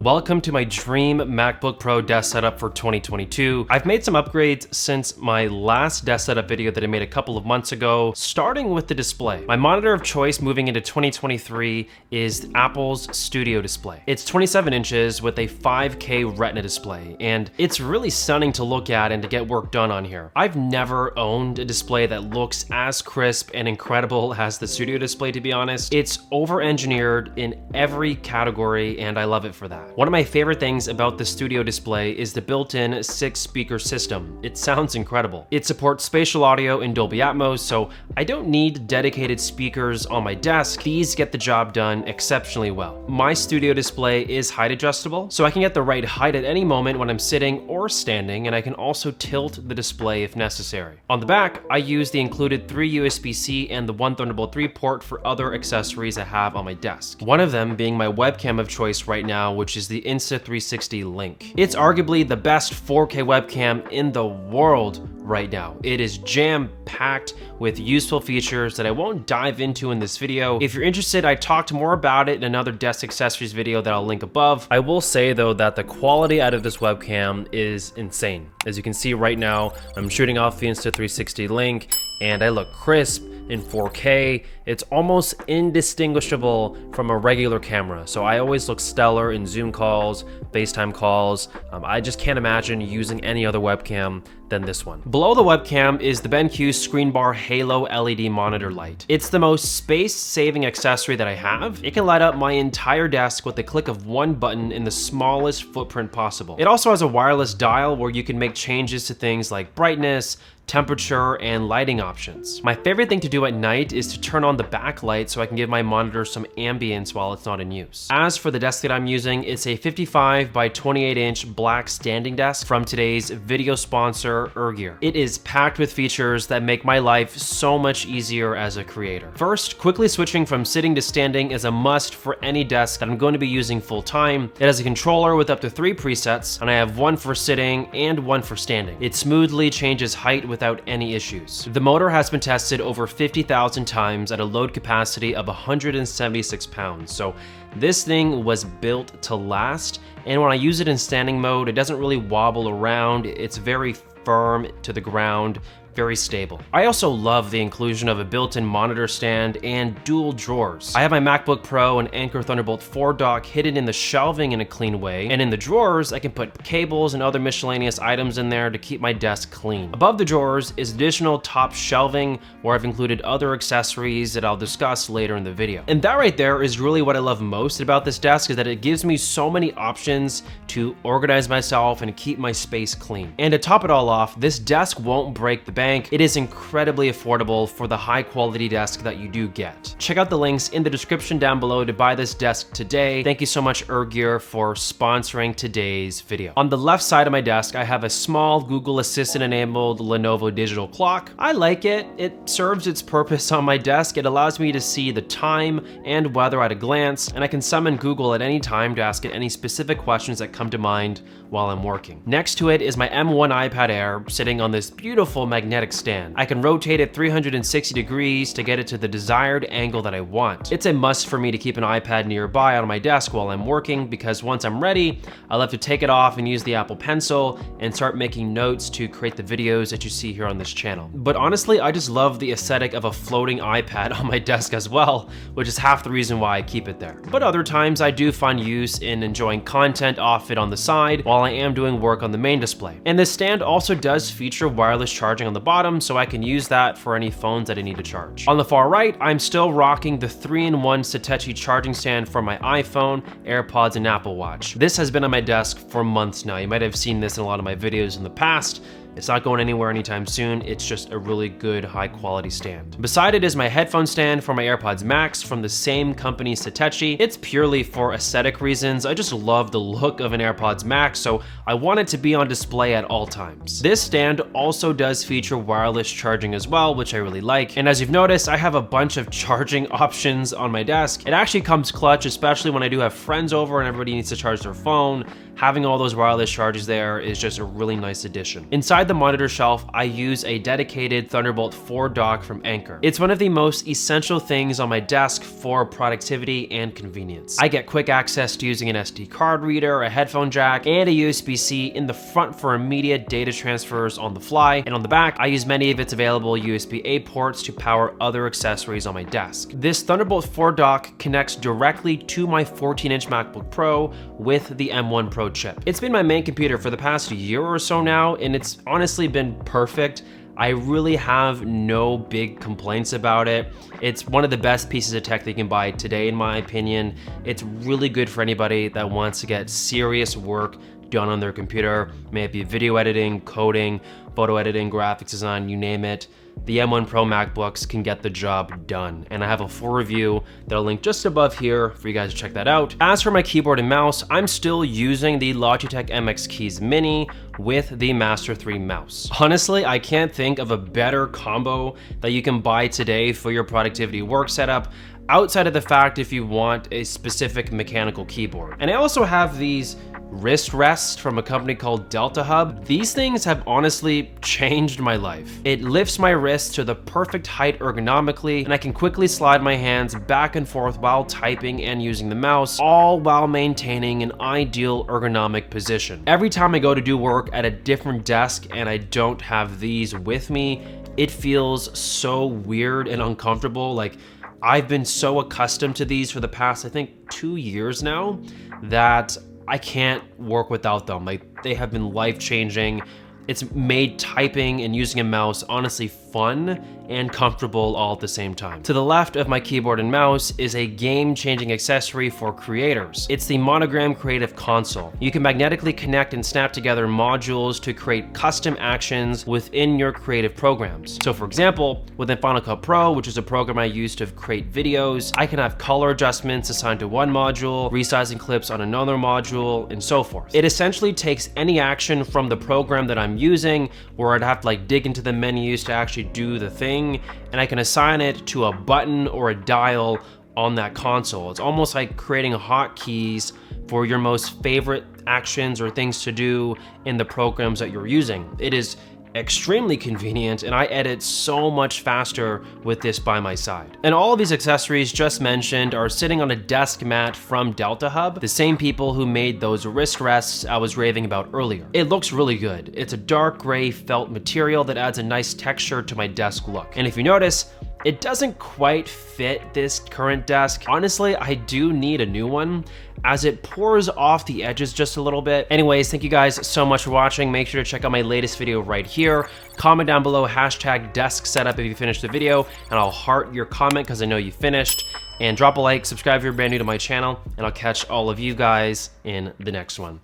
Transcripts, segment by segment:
Welcome to my dream MacBook Pro desk setup for 2022. I've made some upgrades since my last desk setup video that I made a couple of months ago, starting with the display. My monitor of choice moving into 2023 is Apple's Studio display. It's 27 inches with a 5K Retina display, and it's really stunning to look at and to get work done on here. I've never owned a display that looks as crisp and incredible as the Studio display, to be honest. It's over-engineered in every category, and I love it for that. One of my favorite things about the Studio display is the built-in 6-speaker system. It sounds incredible. It supports spatial audio in Dolby Atmos, so I don't need dedicated speakers on my desk. These get the job done exceptionally well. My Studio display is height adjustable, so I can get the right height at any moment when I'm sitting or standing, and I can also tilt the display if necessary. On the back, I use the included 3 USB-C and the 1 Thunderbolt 3 port for other accessories I have on my desk. One of them being my webcam of choice right now, which is the Insta360 Link. It's arguably the best 4K webcam in the world right now. It is jam-packed with useful features that I won't dive into in this video. If you're interested, I talked more about it in another desk accessories video that I'll link above. I will say though that the quality out of this webcam is insane. As you can see right now, I'm shooting off the Insta360 Link and I look crisp in 4K. It's almost indistinguishable from a regular camera. So I always look stellar in Zoom calls, FaceTime calls. I just can't imagine using any other webcam than this one. Below the webcam is the BenQ ScreenBar Halo LED monitor light. It's the most space-saving accessory that I have. It can light up my entire desk with the click of one button in the smallest footprint possible. It also has a wireless dial where you can make changes to things like brightness, temperature, and lighting options. My favorite thing to do at night is to turn on the backlight so I can give my monitor some ambience while it's not in use. As for the desk that I'm using, it's a 55 by 28 inch black standing desk from today's video sponsor, ErGear. It is packed with features that make my life so much easier as a creator. First, quickly switching from sitting to standing is a must for any desk that I'm going to be using full time. It has a controller with up to 3 presets, and I have one for sitting and one for standing. It smoothly changes height without any issues. The motor has been tested over 50,000 times at a load capacity of 176 pounds, so this thing was built to last, and when I use it in standing mode, it doesn't really wobble around. It's very firm to the ground, very stable. I also love the inclusion of a built-in monitor stand and dual drawers. I have my MacBook Pro and Anker Thunderbolt 4 dock hidden in the shelving in a clean way, and in the drawers I can put cables and other miscellaneous items in there to keep my desk clean. Above the drawers is additional top shelving where I've included other accessories that I'll discuss later in the video. And that right there is really what I love most about this desk, is that it gives me so many options to organize myself and keep my space clean. And to top it all off, this desk won't break the bank. It is incredibly affordable for the high quality desk that you do get. Check out the links in the description down below to buy this desk today. Thank you so much, ErGear, for sponsoring today's video. On the left side of my desk, I have a small Google Assistant enabled Lenovo digital clock. I like it. It serves its purpose on my desk. It allows me to see the time and weather at a glance, and I can summon Google at any time to ask it any specific questions that come to mind while I'm working. Next to it is my M1 iPad Air sitting on this beautiful magnetic stand. I can rotate it 360 degrees to get it to the desired angle that I want. It's a must for me to keep an iPad nearby on my desk while I'm working, because once I'm ready, I'll have to take it off and use the Apple Pencil and start making notes to create the videos that you see here on this channel. But honestly, I just love the aesthetic of a floating iPad on my desk as well, which is half the reason why I keep it there. But other times I do find use in enjoying content off it on the side while I am doing work on the main display. And this stand also does feature wireless charging on the bottom, so I can use that for any phones that I need to charge. On the far right, I'm still rocking the 3-in-1 Satechi charging stand for my iPhone, AirPods, and Apple Watch. This has been on my desk for months now. You might have seen this in a lot of my videos in the past. It's not going anywhere anytime soon. It's just a really good high quality stand. Beside it is my headphone stand for my AirPods Max from the same company, Satechi. It's purely for aesthetic reasons. I just love the look of an AirPods Max, so I want it to be on display at all times. This stand also does feature wireless charging as well, which I really like. And as you've noticed, I have a bunch of charging options on my desk. It actually comes clutch, especially when I do have friends over and everybody needs to charge their phone. Having all those wireless chargers there is just a really nice addition. Inside beside the monitor shelf, I use a dedicated Thunderbolt 4 dock from Anker. It's one of the most essential things on my desk for productivity and convenience. I get quick access to using an SD card reader, a headphone jack, and a USB-C in the front for immediate data transfers on the fly, and on the back, I use many of its available USB-A ports to power other accessories on my desk. This Thunderbolt 4 dock connects directly to my 14-inch MacBook Pro with the M1 Pro chip. It's been my main computer for the past year or so now, and it's honestly been perfect. I really have no big complaints about it. It's one of the best pieces of tech that you can buy today, in my opinion. It's really good for anybody that wants to get serious work done on their computer, may it be video editing, coding, photo editing, graphics design, you name it. The M1 Pro MacBooks can get the job done. And I have a full review that I'll link just above here for you guys to check that out. As for my keyboard and mouse, I'm still using the Logitech MX Keys Mini with the Master 3 mouse. Honestly, I can't think of a better combo that you can buy today for your productivity work setup, outside of the fact if you want a specific mechanical keyboard. And I also have these wrist rests from a company called Delta Hub. These things have honestly changed my life. It lifts my wrists to the perfect height ergonomically, and I can quickly slide my hands back and forth while typing and using the mouse, all while maintaining an ideal ergonomic position. Every time I go to do work at a different desk and I don't have these with me, it feels so weird and uncomfortable. Like, I've been so accustomed to these for the past, I think, 2 years now, that I can't work without them. Like, they have been life-changing. It's made typing and using a mouse honestly fun and comfortable all at the same time. To the left of my keyboard and mouse is a game-changing accessory for creators. It's the Monogram Creative Console. You can magnetically connect and snap together modules to create custom actions within your creative programs. So for example, within Final Cut Pro, which is a program I use to create videos, I can have color adjustments assigned to one module, resizing clips on another module, and so forth. It essentially takes any action from the program that I'm using, where I'd have to like dig into the menus to actually do the thing, and I can assign it to a button or a dial on that console. It's almost like creating hotkeys for your most favorite actions or things to do in the programs that you're using. It is extremely convenient, and I edit so much faster with this by my side. And all of these accessories just mentioned are sitting on a desk mat from Delta Hub, the same people who made those wrist rests I was raving about earlier. It looks really good. It's a dark gray felt material that adds a nice texture to my desk look. And if you notice, it doesn't quite fit this current desk. Honestly, I do need a new one, as it pours off the edges just a little bit. Anyways, thank you guys so much for watching. Make sure to check out my latest video right here. Comment down below #desk setup if you finished the video, and I'll heart your comment because I know you finished. And drop a like, subscribe if you're brand new to my channel, and I'll catch all of you guys in the next one.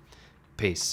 Peace.